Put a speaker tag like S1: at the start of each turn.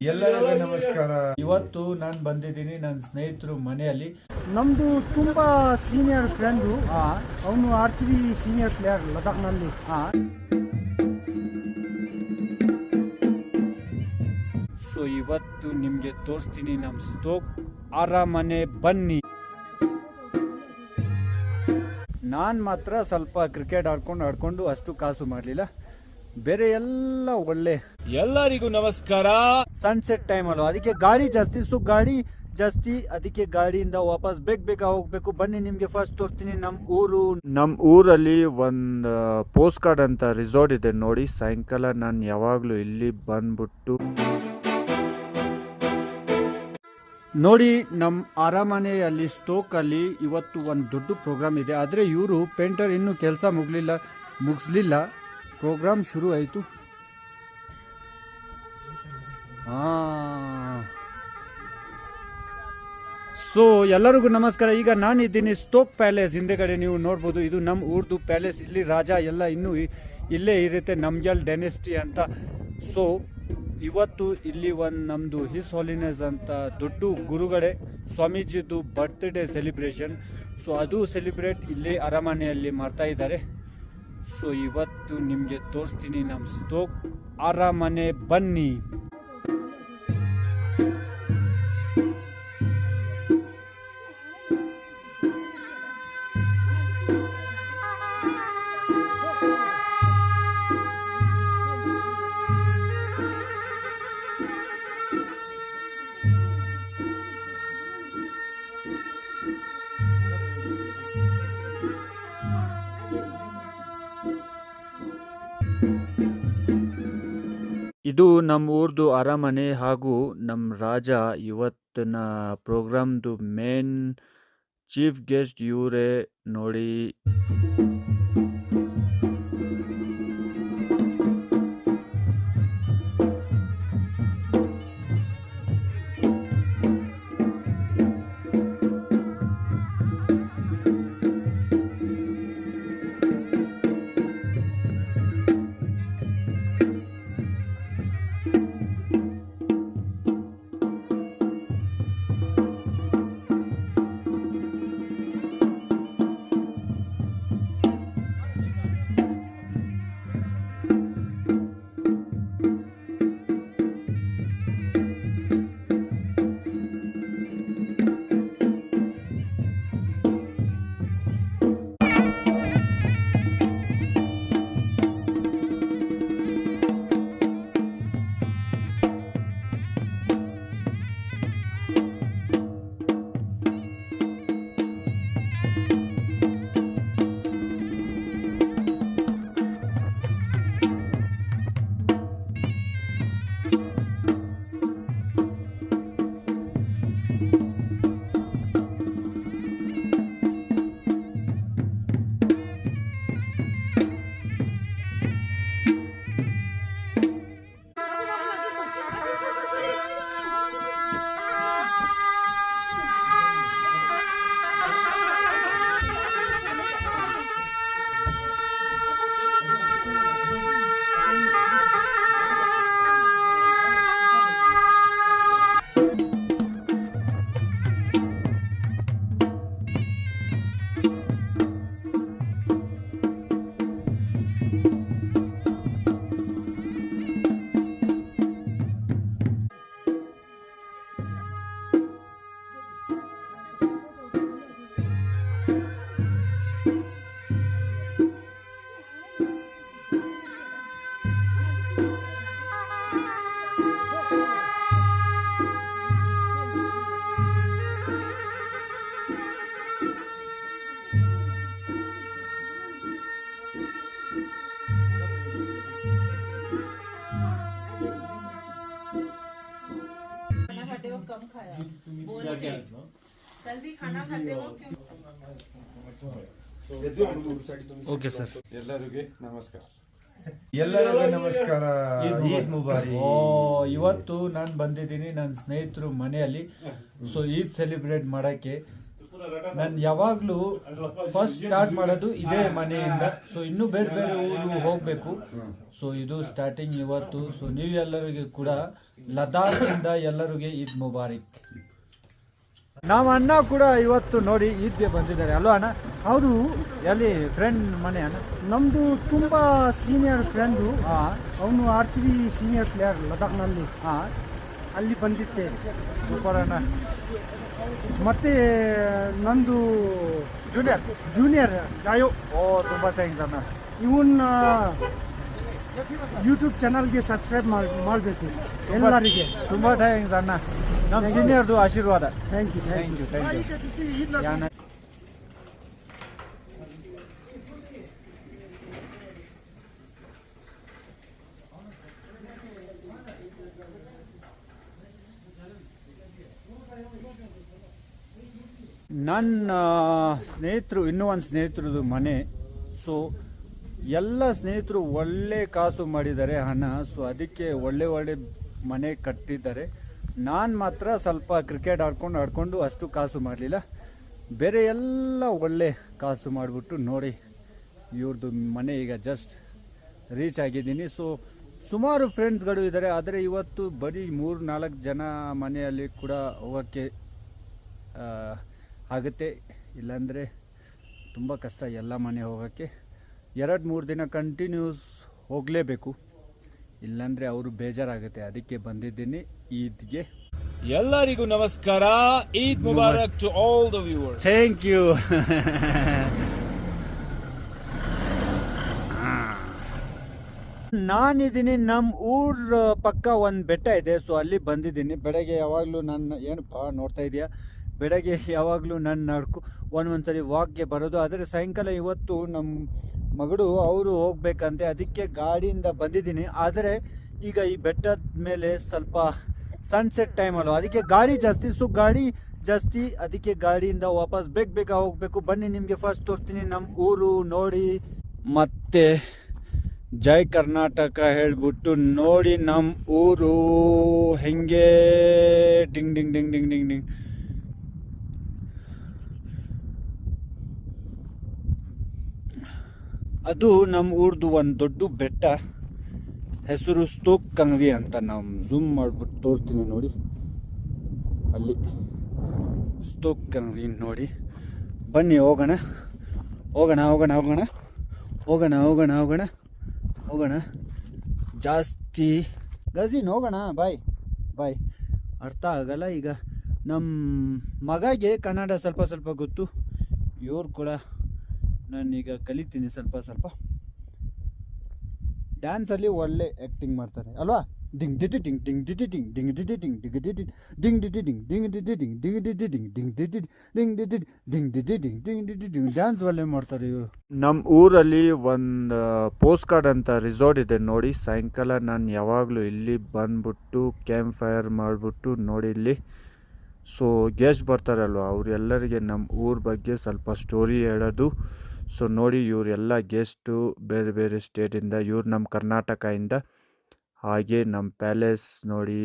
S1: ಎಲ್ಲರಿಗೂ ನಮಸ್ಕಾರ. ಇವತ್ತು ನಾನು ಬಂದಿದ್ದೀನಿ ನನ್ನ ಸ್ನೇಹಿತರು ಮನೆಯಲ್ಲಿ.
S2: ನಮ್ದು ತುಂಬಾ ಸೀನಿಯರ್ ಫ್ರೆಂಡು, ಅವನು ಆರ್ಚರಿ ಸೀನಿಯರ್ ಪ್ಲೇಯರ್ ಲದಾಖ್ನಲ್ಲಿ.
S1: ಸೊ ಇವತ್ತು ನಿಮಗೆ ತೋರಿಸ್ತೀನಿ ನಮ್ಮ ಸ್ಟೋಕ್ ಅರಮನೆ, ಬನ್ನಿ. ನಾನು ಮಾತ್ರ ಸ್ವಲ್ಪ ಕ್ರಿಕೆಟ್ ಆಡ್ಕೊಂಡು ಅಷ್ಟು ಕಾಸು ಮಾಡಲಿಲ್ಲ. ಬೇರೆ ಎಲ್ಲ ಒಳ್ಳೆ.
S3: ಎಲ್ಲರಿಗೂ ನಮಸ್ಕಾರ.
S1: ಸನ್ಸೆಟ್ ಟೈಮ್ ಅಲ್ವಾ, ಅದಕ್ಕೆ ಗಾಡಿ ಜಾಸ್ತಿ. ಸೊ ಗಾಡಿ ಜಾಸ್ತಿ, ಅದಕ್ಕೆ ಗಾಡಿಯಿಂದ ವಾಪಸ್ ಬೇಗ ಹೋಗ್ಬೇಕು. ಬನ್ನಿ ನಿಮ್ಗೆ ಫಸ್ಟ್ ತೋರಿಸ್ತೀನಿ ನಮ್ಮ ಊರಲ್ಲಿ ಒಂದು ಪೋಸ್ಟ್ ಕಾರ್ಡ್ ಅಂತ ರಿಸಾರ್ಟ್ ಇದೆ ನೋಡಿ. ಸಾಯಂಕಾಲ ನಾನು ಯಾವಾಗಲೂ ಇಲ್ಲಿ ಬಂದ್ಬಿಟ್ಟು ನೋಡಿ, ನಮ್ಮ ಅರಮನೆಯಲ್ಲಿ ಸ್ಟೋಕಲ್ಲಿ ಇವತ್ತು ಒಂದು ದೊಡ್ಡ ಪ್ರೋಗ್ರಾಮ್ ಇದೆ. ಆದರೆ ಇವರು ಪೇಂಟರ್ ಇನ್ನೂ ಕೆಲಸ ಮುಗಿಸ್ಲಿಲ್ಲ. ಪ್ರೋಗ್ರಾಮ್ ಶುರು ಆಯಿತು. ಸೊ ಎಲ್ಲರಿಗೂ ನಮಸ್ಕಾರ. ಈಗ ನಾನಿದ್ದೀನಿ ಸ್ಟೋಕ್ ಪ್ಯಾಲೇಸ್ ಹಿಂದೆಗಡೆ, ನೀವು ನೋಡ್ಬೋದು. ಇದು ನಮ್ಮ ಊರ್ದು ಪ್ಯಾಲೇಸ್. ಇಲ್ಲಿ ರಾಜ ಎಲ್ಲ ಇನ್ನೂ ಇಲ್ಲೇ ಇರುತ್ತೆ, ನಮ್ಜಲ್ ಡೈನೆಸ್ಟಿ ಅಂತ. ಸೊ ಇವತ್ತು ಇಲ್ಲಿ ಒಂದು ನಮ್ಮದು ಹಿಸ್ ಹಾಲಿನೆಸ್ ಅಂತ ದೊಡ್ಡ ಗುರುಗಳೇ ಸ್ವಾಮೀಜಿದು ಬರ್ತ್ಡೇ ಸೆಲಿಬ್ರೇಷನ್. ಸೊ ಅದು ಸೆಲಿಬ್ರೇಟ್ ಇಲ್ಲಿ ಅರಮನೆಯಲ್ಲಿ ಮಾಡ್ತಾ ಇದ್ದಾರೆ. ಸೊ ಇವತ್ತು ನಿಮಗೆ ತೋರಿಸ್ತೀನಿ ನಮ್ಮ ಸ್ಟೋಕ್ ಅರಮನೆ, ಬನ್ನಿ. ಇದು ನಮ್ಮ ಊರ್ದು ಅರಮನೆ ಹಾಗೂ ನಮ್ಮ ರಾಜ. ಇವತ್ತಿನ ಪ್ರೋಗ್ರಾಮ್ದು ಮೇನ್ ಚೀಫ್ ಗೆಸ್ಟ್ ಇವರೇ ನೋಡಿ.
S4: कम खाया बोल के कल भी खाना खाते हो क्यों?
S1: Okay sir.
S5: ಎಲ್ಲರಿಗೆ ನಮಸ್ಕಾರ.
S1: ಎಲ್ಲರಿಗೂ ನಮಸ್ಕಾರ.
S5: ಈದ್ ಮುಬಾರಕ್.
S1: ಇವತ್ತು ನಾನು ಬಂದಿದ್ದೀನಿ ನನ್ನ ಸ್ನೇಹಿತರು ಮನೆಯಲ್ಲಿ. ಸೊ ಈದ್ ಸೆಲಿಬ್ರೇಟ್ ಮಾಡೋಕ್ಕೆ. ನಾನು ಯಾವಾಗಲೂ ಫಸ್ಟ್ ಸ್ಟಾರ್ಟ್ ಮಾಡೋದು ಇದೇ ಮನೆಯಿಂದ. ಸೊ ಇನ್ನೂ ಬೇರೆ ಬೇರೆ ಊರು ಹೋಗಬೇಕು. ಸೊ ಇದು ಸ್ಟಾರ್ಟಿಂಗ್ ಇವತ್ತು. ಸೊ ನೀವೆಲ್ಲರಿಗೂ ಕೂಡ ಲದಾಖಿಂದ ಎಲ್ಲರಿಗೆ ಈದ್ ಮುಬಾರಿಕ್. ನಾವು ಅಣ್ಣ ಕೂಡ ಇವತ್ತು ನೋಡಿ ಈದ್ಗೆ ಬಂದಿದ್ದಾರೆ ಅಲ್ವಾ ಅಣ್ಣ?
S2: ಹೌದು,
S1: ಎಲ್ಲಿ ಫ್ರೆಂಡ್ ಮನೆ ಅಣ್ಣ?
S2: ನಮ್ಮದು ತುಂಬ ಸೀನಿಯರ್ ಫ್ರೆಂಡು.
S1: ಹಾಂ
S2: ಅವನು ಆರ್ಚರಿ ಸೀನಿಯರ್ ಪ್ಲೇಯರ್ ಲದಾಖ್ನಲ್ಲಿ.
S1: ಹಾಂ,
S2: ಅಲ್ಲಿ ಬಂದಿದ್ದೆ.
S1: ಸೂಪರ್ ಅಣ್ಣ.
S2: ಮತ್ತೆ ನಂದು ಜೂನಿಯರ್ ಜಾಯೋ.
S1: ಓ ತುಂಬ ಥ್ಯಾಂಕ್ಸ್ ಅಣ್ಣ.
S2: ಇವನ್ನ ಯೂಟ್ಯೂಬ್ ಚಾನಲ್ಗೆ ಸಬ್ಸ್ಕ್ರೈಬ್ ಮಾಡಬೇಕು ಎಲ್ಲರಿಗೆ.
S1: ತುಂಬ ಥ್ಯಾಂಕ್ಸ್ ಅಣ್ಣ. ನಮ್ಮ ಸೀನಿಯರ್ದು ಆಶೀರ್ವಾದ.
S2: Thank you.
S1: Thank you thank you. ಯಾನ ನನ್ನ ಸ್ನೇಹಿತರು, ಇನ್ನೂ ಒಂದು ಸ್ನೇಹಿತರದು ಮನೆ. ಸೊ ಎಲ್ಲ ಸ್ನೇಹಿತರು ಒಳ್ಳೆ ಕಾಸು ಮಾಡಿದ್ದಾರೆ ಹಣ. ಸೊ ಅದಕ್ಕೆ ಒಳ್ಳೆ ಒಳ್ಳೆ ಮನೆ ಕಟ್ಟಿದ್ದಾರೆ. ನಾನು ಮಾತ್ರ ಸ್ವಲ್ಪ ಕ್ರಿಕೆಟ್ ಆಡ್ಕೊಂಡು ಅಷ್ಟು ಕಾಸು ಮಾಡಲಿಲ್ಲ. ಬೇರೆ ಎಲ್ಲ ಒಳ್ಳೆ ಕಾಸು ಮಾಡಿಬಿಟ್ಟು ನೋಡಿ ಇವ್ರದ್ದು ಮನೆ ಈಗ ಜಸ್ಟ್ ರೀಚ್ ಆಗಿದ್ದೀನಿ. ಸೊ ಸುಮಾರು ಫ್ರೆಂಡ್ಸ್ಗಳು ಇದ್ದಾರೆ. ಆದರೆ ಇವತ್ತು ಬರೀ 3-4 ಜನ ಮನೆಯಲ್ಲಿ ಕೂಡ ಹೋಗೋಕ್ಕೆ ಆಗುತ್ತೆ. ಇಲ್ಲಾಂದರೆ ತುಂಬ ಕಷ್ಟ ಎಲ್ಲ ಮನೆ ಹೋಗೋಕ್ಕೆ. 2-3 ದಿನ ಕಂಟಿನ್ಯೂಸ್ ಹೋಗಲೇಬೇಕು, ಇಲ್ಲಾಂದರೆ ಅವರು ಬೇಜಾರಾಗುತ್ತೆ. ಅದಕ್ಕೆ ಬಂದಿದ್ದೀನಿ ಈದ್ಗೆ.
S3: ಎಲ್ಲರಿಗೂ ನಮಸ್ಕಾರ. ಈದ್ ಮುಬಾರಕ್ to all the viewers.
S1: Thank you. ನಾನಿದ್ದೀನಿ ನಮ್ಮ ಊರ ಪಕ್ಕ ಒಂದು ಬೆಟ್ಟ ಇದೆ. ಸೊ ಅಲ್ಲಿ ಬಂದಿದ್ದೀನಿ. ಬೆಳಗ್ಗೆ ಯಾವಾಗಲೂ ನನ್ನ ಏನಪ್ಪ ನೋಡ್ತಾ ಇದೆಯಾ, ಬೆಳಗ್ಗೆ ಯಾವಾಗಲೂ ನನ್ನ ಒಂದೊಂದ್ಸರಿ ವಾಕ್ಗೆ ಬರೋದು. ಆದರೆ ಸಾಯಂಕಾಲ ಇವತ್ತು ನಮ್ಮ ಮಗಳು ಅವರು ಹೋಗ್ಬೇಕಂತೆ, ಅದಕ್ಕೆ ಗಾಡಿಯಿಂದ ಬಂದಿದ್ದೀನಿ. ಆದರೆ ಈಗ ಈ ಬೆಟ್ಟದ ಮೇಲೆ ಸ್ವಲ್ಪ ಸನ್ಸೆಟ್ ಟೈಮ್ ಅಲ್ವ, ಅದಕ್ಕೆ ಗಾಡಿ ಜಾಸ್ತಿ. ಸೊ ಗಾಡಿ ಜಾಸ್ತಿ, ಅದಕ್ಕೆ ಗಾಡಿಯಿಂದ ವಾಪಸ್ ಬೇಗ ಹೋಗಬೇಕು. ಬನ್ನಿ ನಿಮಗೆ ಫಸ್ಟ್ ತೋರಿಸ್ತೀನಿ ನಮ್ಮ ಊರು ನೋಡಿ. ಮತ್ತೆ ಜೈ ಕರ್ನಾಟಕ ಹೇಳ್ಬಿಟ್ಟು ನೋಡಿ ನಮ್ಮ ಊರು ಹೆಂಗೆ ding ding ding ding ding ding. ಅದು ನಮ್ಮ ಊರ್ದು ಒಂದು ದೊಡ್ಡ ಬೆಟ್ಟ, ಹೆಸರು ಸ್ತೋಕ್ ಕಂಗ್ರಿ ಅಂತ. ನಾವು ಝೂಮ್ ಮಾಡಿಬಿಟ್ಟು ತೋರಿಸ್ತೀನಿ ನೋಡಿ, ಅಲ್ಲಿ ಸ್ತೋಕ್ ಕಂಗ್ರಿ ನೋಡಿ. ಬನ್ನಿ ಹೋಗೋಣ ಹೋಗೋಣ ಹೋಗೋಣ ಹೋಗೋಣ ಹೋಗೋಣ ಹೋಗೋಣ ಹೋಗೋಣ ಹೋಗೋಣ. ಜಾಸ್ತಿ ಗಜಿನ್ ಹೋಗೋಣ. ಬಾಯ್ ಬಾಯ್. ಅರ್ಥ ಆಗಲ್ಲ. ಈಗ ನಮ್ಮ ಮಗಗೆ ಕನ್ನಡ ಸ್ವಲ್ಪ ಸ್ವಲ್ಪ ಗೊತ್ತು. ಇವ್ರು ಕೂಡ ನಾನೀಗ ಕಲಿತೀನಿ ಸ್ವಲ್ಪ ಸ್ವಲ್ಪ. ಡ್ಯಾನ್ಸಲ್ಲಿ ಒಳ್ಳೆ ಆ್ಯಕ್ಟಿಂಗ್ ಮಾಡ್ತಾರೆ ಅಲ್ವಾ? ಡಿಂಗ್ ಡಿಟಿ ಡಿಂಗ್ ಡಿಂಗ್ ಡಿಟಿ ಡಿಂಗ್ ಡಿಂಗ್ ಡಿಟಿ ಡಿಂಗ್ ಡಿಂಗ್ ಡಿಟಿ ಡಿಂಗ್ ಡಿಟಿ ಡಿಂಗ್ ಡಿಂಗ್ ಡಿಟಿ ಡಿಂಗ್ ಡಿಂಗ್ ಡಿಟಿ ಡಿಂಗ್ ಡಿಂಗ್ ಡಿಟಿ ಡಿಂಗ್ ಡಿಟಿ ಡಿಂಗ್ ಡಿಟಿ ಡಿಂಗ್ ಡಿಂಗ್ ಡಿಟಿ ಡಿಂಗ್. ಡ್ಯಾನ್ಸ್ ಒಳ್ಳೆ ಮಾಡ್ತಾರೆ ಇವರು. ನಮ್ಮ ಊರಲ್ಲಿ ಒಂದು ಪೋಸ್ಟ್ ಕಾರ್ಡ್ ಅಂತ ರಿಸಾರ್ಟ್ ಇದೆ ನೋಡಿ. ಸಾಯಂಕಾಲ ನಾನು ಯಾವಾಗಲೂ ಇಲ್ಲಿ ಬಂದ್ಬಿಟ್ಟು ಕ್ಯಾಂಪ್ ಫೈರ್ ಮಾಡಿಬಿಟ್ಟು ನೋಡಿ ಇಲ್ಲಿ. ಸೊ ಗೆಸ್ಟ್ ಬರ್ತಾರಲ್ವ, ಅವರೆಲ್ಲರಿಗೆ ನಮ್ಮ ಊರ ಬಗ್ಗೆ ಸ್ವಲ್ಪ ಸ್ಟೋರಿ ಹೇಳೋದು. ಸೊ ನೋಡಿ ಇವರೆಲ್ಲ ಗೆಸ್ಟು ಬೇರೆ ಬೇರೆ ಸ್ಟೇಟಿಂದ, ಇವ್ರು ನಮ್ಮ ಕರ್ನಾಟಕದಿಂದ. ಹಾಗೆ ನಮ್ಮ ಪ್ಯಾಲೇಸ್ ನೋಡಿ.